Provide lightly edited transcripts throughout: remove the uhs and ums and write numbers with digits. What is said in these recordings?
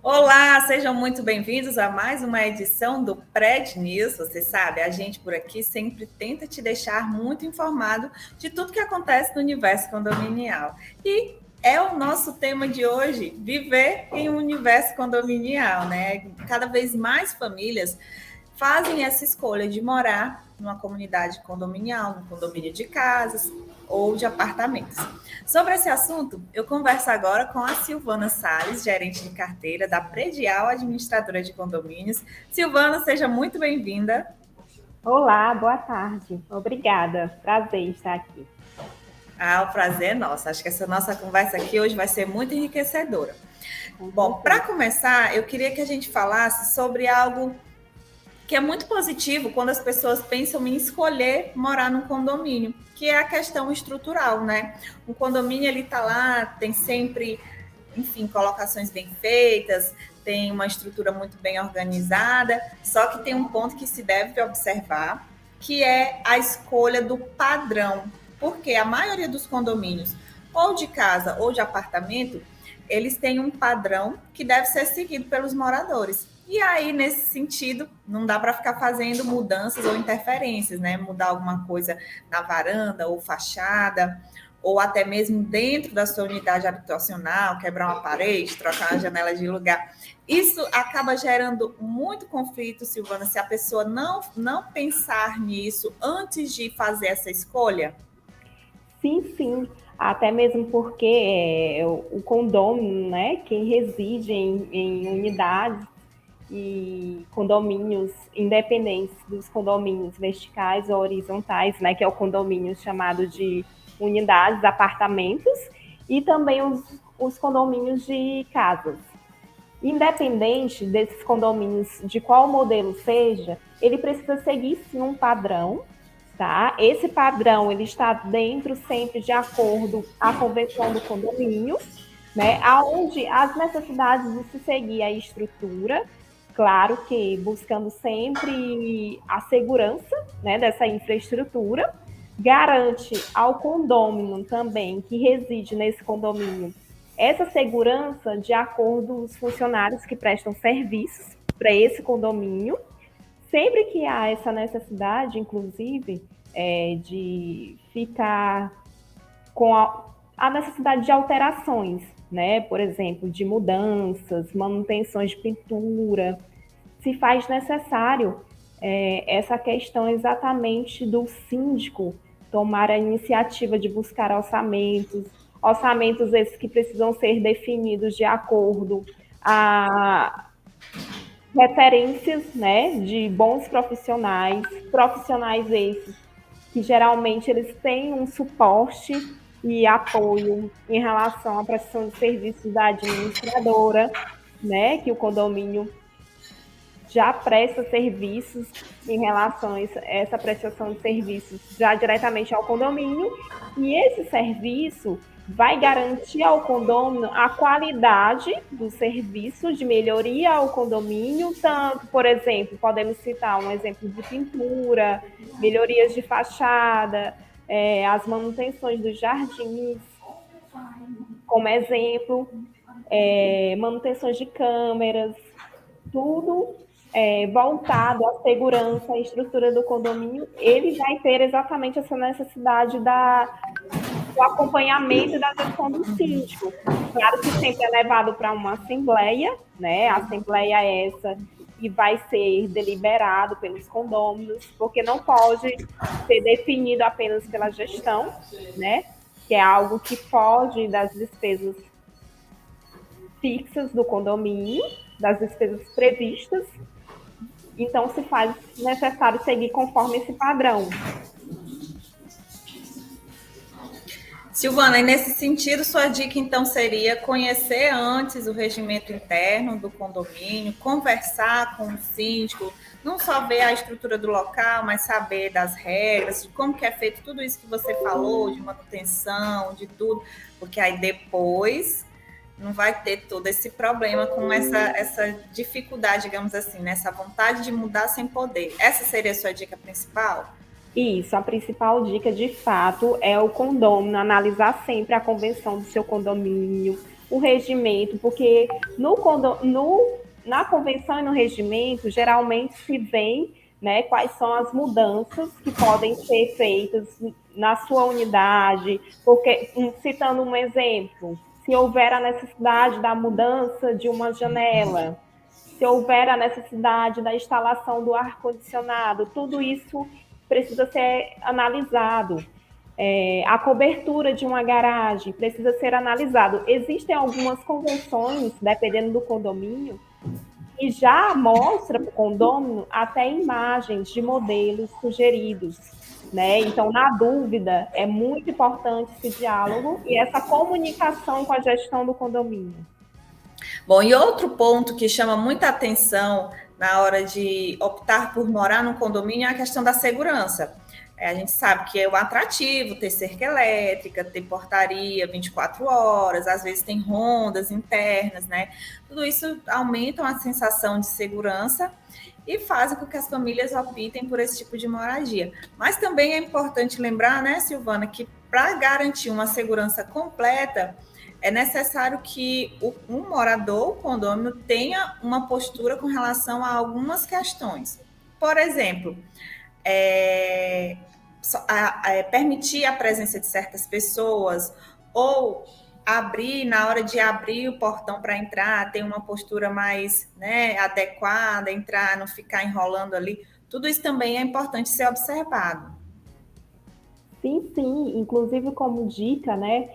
Olá, sejam muito bem-vindos a mais uma edição do Pred News. Você sabe, a gente por aqui sempre tenta te deixar muito informado de tudo que acontece no universo condominial. E é o nosso tema de hoje, viver em um universo condominial, né? Cada vez mais famílias fazem essa escolha de morar numa comunidade condominial, num condomínio de casas ou de apartamentos. Sobre esse assunto, eu converso agora com a Silvana Salles, gerente de carteira da Predial Administradora de Condomínios. Silvana, seja muito bem-vinda. Olá, boa tarde. Obrigada. Prazer estar aqui. O prazer é nosso. Acho que essa nossa conversa aqui hoje vai ser muito enriquecedora. Com Bom, para certeza. começar, eu queria que a gente falasse sobre algo que é muito positivo quando as pessoas pensam em escolher morar num condomínio, que é a questão estrutural, né? Um condomínio ele tá lá, tem sempre, enfim, colocações bem feitas, tem uma estrutura muito bem organizada, só que tem um ponto que se deve observar, que é a escolha do padrão, porque a maioria dos condomínios, ou de casa ou de apartamento, eles têm um padrão que deve ser seguido pelos moradores. E aí, nesse sentido, não dá para ficar fazendo mudanças ou interferências, né? Mudar alguma coisa na varanda ou fachada, ou até mesmo dentro da sua unidade habitacional, quebrar uma parede, trocar a janela de lugar. Isso acaba gerando muito conflito, Silvana, se a pessoa não pensar nisso antes de fazer essa escolha. Sim, sim. Até mesmo porque o condômino, né, quem reside em unidades e condomínios independentes dos condomínios verticais ou horizontais, né, que é o condomínio chamado de unidades, apartamentos, e também os condomínios de casas. Independente desses condomínios, de qual modelo seja, ele precisa seguir sim um padrão, tá? Esse padrão ele está dentro sempre de acordo à convenção do condomínio, né? Aonde as necessidades de se seguir a estrutura, claro que buscando sempre a segurança, né, dessa infraestrutura, garante ao condômino também que reside nesse condomínio essa segurança de acordo com os funcionários que prestam serviços para esse condomínio. Sempre que há essa necessidade, inclusive, de ficar com a necessidade de alterações, né? Por exemplo, de mudanças, manutenções de pintura, se faz necessário essa questão exatamente do síndico tomar a iniciativa de buscar orçamentos, orçamentos esses que precisam ser definidos de acordo a referências, né, de bons profissionais, profissionais esses que geralmente eles têm um suporte e apoio em relação à prestação de serviços da administradora, né, que o condomínio já presta serviços em relação a essa prestação de serviços já diretamente ao condomínio, e esse serviço vai garantir ao condomínio a qualidade do serviço de melhoria ao condomínio, tanto, por exemplo, podemos citar um exemplo de pintura, melhorias de fachada, as manutenções dos jardins, como exemplo, manutenções de câmeras, tudo voltado à segurança, à estrutura do condomínio, ele vai ter exatamente essa necessidade do acompanhamento e da gestão do síndico. Claro que sempre é levado para uma assembleia, né? A assembleia é essa que vai ser deliberado pelos condôminos, porque não pode ser definido apenas pela gestão, né? Que é algo que foge das despesas fixas do condomínio, das despesas previstas. Então, se faz necessário seguir conforme esse padrão. Silvana, e nesse sentido, sua dica então seria conhecer antes o regimento interno do condomínio, conversar com o síndico, não só ver a estrutura do local, mas saber das regras, de como que é feito tudo isso que você falou, de manutenção, de tudo, porque aí depois não vai ter todo esse problema com essa dificuldade, digamos assim, nessa vontade de mudar sem poder. Essa seria a sua dica principal? Isso, a principal dica, de fato, é o condômino analisar sempre a convenção do seu condomínio, o regimento, porque na convenção e no regimento, geralmente se vê, né, quais são as mudanças que podem ser feitas na sua unidade, porque, citando um exemplo, se houver a necessidade da mudança de uma janela, se houver a necessidade da instalação do ar-condicionado, tudo isso precisa ser analisado. A cobertura de uma garagem precisa ser analisado. Existem algumas convenções, dependendo do condomínio, que já mostra para o condômino até imagens de modelos sugeridos. Né? Então, na dúvida, é muito importante esse diálogo e essa comunicação com a gestão do condomínio. Bom, e outro ponto que chama muita atenção na hora de optar por morar num condomínio é a questão da segurança. A gente sabe que é o atrativo ter cerca elétrica, ter portaria 24 horas, às vezes tem rondas internas, né? Tudo isso aumenta a sensação de segurança e fazem com que as famílias optem por esse tipo de moradia. Mas também é importante lembrar, né, Silvana, que para garantir uma segurança completa, é necessário que um morador, o condômino, tenha uma postura com relação a algumas questões. Por exemplo, permitir a presença de certas pessoas ou abrir, na hora de abrir o portão para entrar, ter uma postura mais, né, adequada, entrar, não ficar enrolando ali. Tudo isso também é importante ser observado. Sim, sim. Inclusive, como dica, né,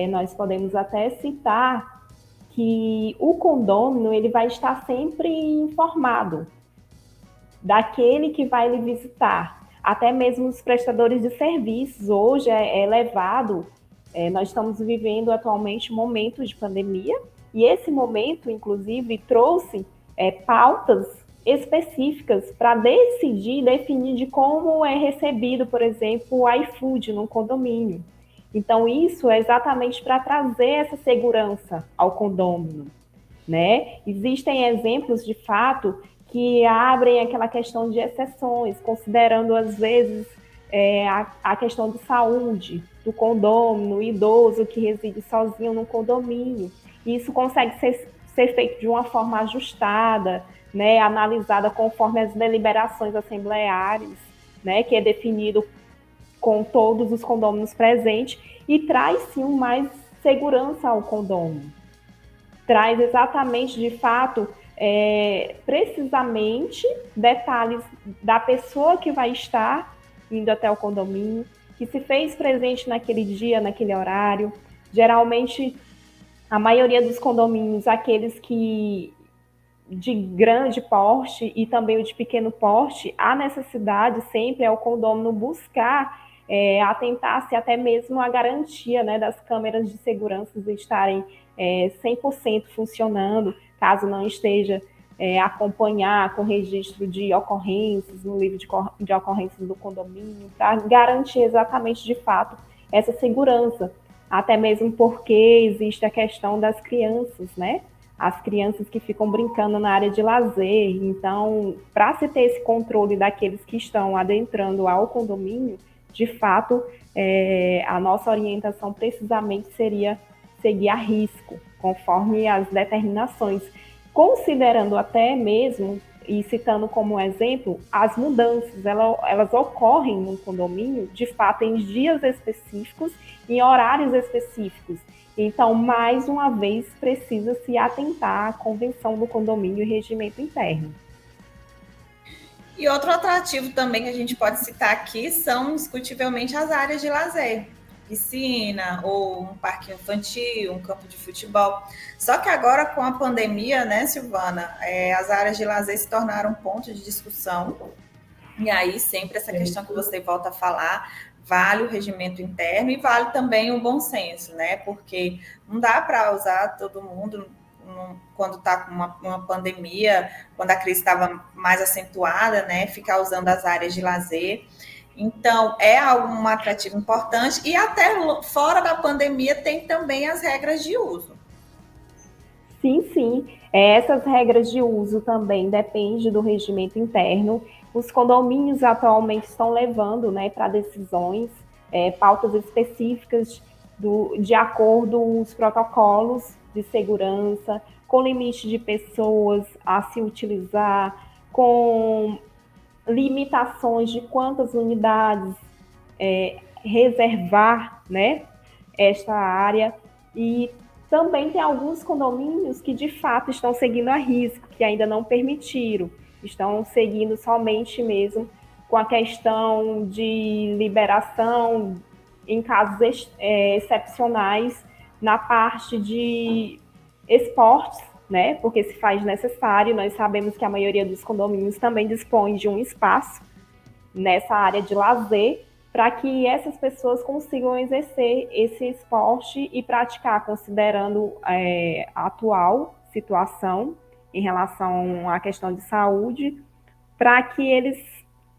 nós podemos até citar que o condômino ele vai estar sempre informado daquele que vai lhe visitar. Até mesmo os prestadores de serviços, hoje é elevado, nós estamos vivendo atualmente um momento de pandemia, e esse momento, inclusive, trouxe pautas específicas para definir de como é recebido, por exemplo, o iFood no condomínio. Então, isso é exatamente para trazer essa segurança ao condômino, né? Existem exemplos, de fato, que abrem aquela questão de exceções, considerando, às vezes, a questão de saúde do condômino, idoso que reside sozinho no condomínio. Isso consegue ser feito de uma forma ajustada, né, analisada conforme as deliberações assembleares, né, que é definido com todos os condôminos presentes, e traz, sim, mais segurança ao condômino. Traz exatamente, de fato, precisamente detalhes da pessoa que vai estar indo até o condomínio, que se fez presente naquele dia, naquele horário. Geralmente, a maioria dos condomínios, aqueles que de grande porte e também o de pequeno porte, a necessidade sempre é o condômino buscar atentar-se até mesmo a garantia, né, das câmeras de segurança estarem 100% funcionando, caso não esteja acompanhar com registro de ocorrências no livro de ocorrências do condomínio, para garantir exatamente, de fato, essa segurança. Até mesmo porque existe a questão das crianças, né? As crianças que ficam brincando na área de lazer. Então, para se ter esse controle daqueles que estão adentrando ao condomínio, de fato, a nossa orientação precisamente seria seguir a risco, conforme as determinações, considerando até mesmo, e citando como exemplo, as mudanças, elas ocorrem no condomínio, de fato, em dias específicos, em horários específicos. Então, mais uma vez, precisa se atentar à convenção do condomínio e regimento interno. E outro atrativo também que a gente pode citar aqui são, indiscutivelmente, as áreas de lazer. Piscina, ou um parque infantil, um campo de futebol. Só que agora, com a pandemia, né, Silvana, as áreas de lazer se tornaram um ponto de discussão. E aí, sempre essa questão que você volta a falar, vale o regimento interno e vale também o bom senso, né? Porque não dá para usar todo mundo quando está com uma pandemia, quando a crise estava mais acentuada, né? Ficar usando as áreas de lazer. Então, é um atrativo importante. E até fora da pandemia tem também as regras de uso. Sim, sim. Essas regras de uso também dependem do regimento interno. Os condomínios atualmente estão levando, né, para decisões, pautas específicas de acordo com os protocolos de segurança, com limite de pessoas a se utilizar, com limitações de quantas unidades reservar, né, esta área. E também tem alguns condomínios que de fato estão seguindo a risco, que ainda não permitiram, estão seguindo somente mesmo com a questão de liberação em casos excepcionais na parte de esportes, né? Porque se faz necessário, nós sabemos que a maioria dos condomínios também dispõe de um espaço nessa área de lazer, para que essas pessoas consigam exercer esse esporte e praticar, considerando a atual situação em relação à questão de saúde, para que eles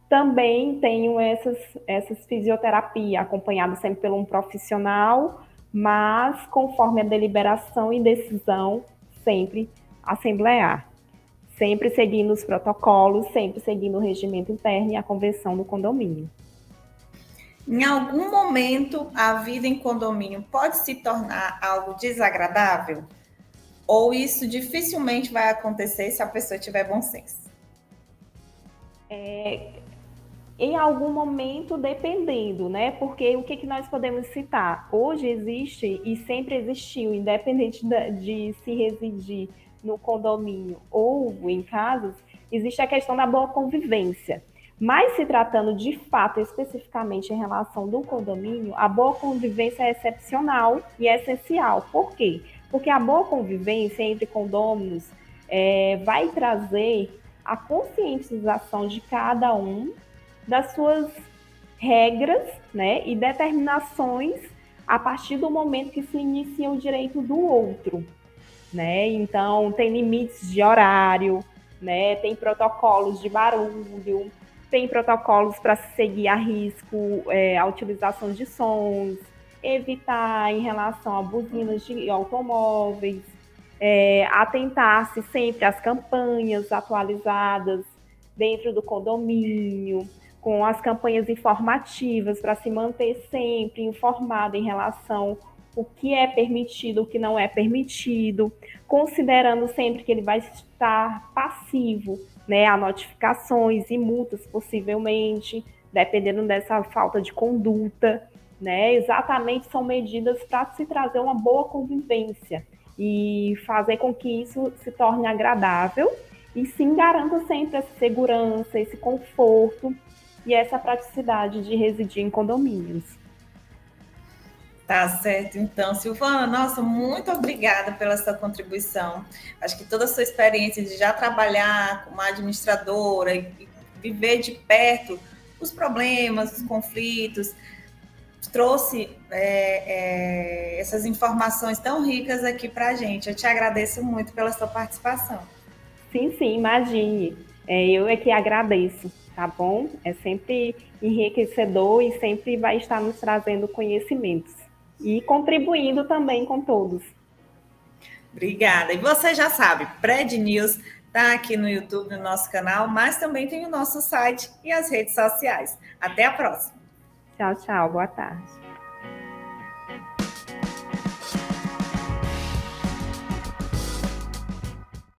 também tenham essas fisioterapia, acompanhado sempre por um profissional, mas conforme a deliberação e decisão sempre assemblear, sempre seguindo os protocolos, sempre seguindo o regimento interno e a convenção do condomínio. Em algum momento, a vida em condomínio pode se tornar algo desagradável? Ou isso dificilmente vai acontecer se a pessoa tiver bom senso? Em algum momento, dependendo, né? Porque o que nós podemos citar? Hoje existe e sempre existiu, independente de se residir no condomínio ou em casas, existe a questão da boa convivência. Mas se tratando de fato, especificamente em relação do condomínio, a boa convivência é excepcional e é essencial. Por quê? Porque a boa convivência entre condôminos vai trazer a conscientização de cada um das suas regras, né, e determinações a partir do momento que se inicia o direito do outro, né? Então tem limites de horário, né? Tem protocolos de barulho, tem protocolos para se seguir a risco a utilização de sons, evitar em relação a buzinas de automóveis, atentar-se sempre às campanhas atualizadas dentro do condomínio, com as campanhas informativas para se manter sempre informado em relação o que é permitido, o que não é permitido, considerando sempre que ele vai estar passivo, né, a notificações e multas possivelmente, dependendo dessa falta de conduta, né? Exatamente são medidas para se trazer uma boa convivência e fazer com que isso se torne agradável e sim garanta sempre essa segurança, esse conforto e essa praticidade de residir em condomínios. Tá certo, então, Silvana, nossa, muito obrigada pela sua contribuição. Acho que toda a sua experiência de já trabalhar como administradora e viver de perto os problemas, os conflitos, trouxe essas informações tão ricas aqui para a gente. Eu te agradeço muito pela sua participação. Sim, sim, imagine. Eu é que agradeço, tá bom? É sempre enriquecedor e sempre vai estar nos trazendo conhecimentos e contribuindo também com todos. Obrigada. E você já sabe, Pred News está aqui no YouTube, no nosso canal, mas também tem o nosso site e as redes sociais. Até a próxima. Tchau, tchau. Boa tarde.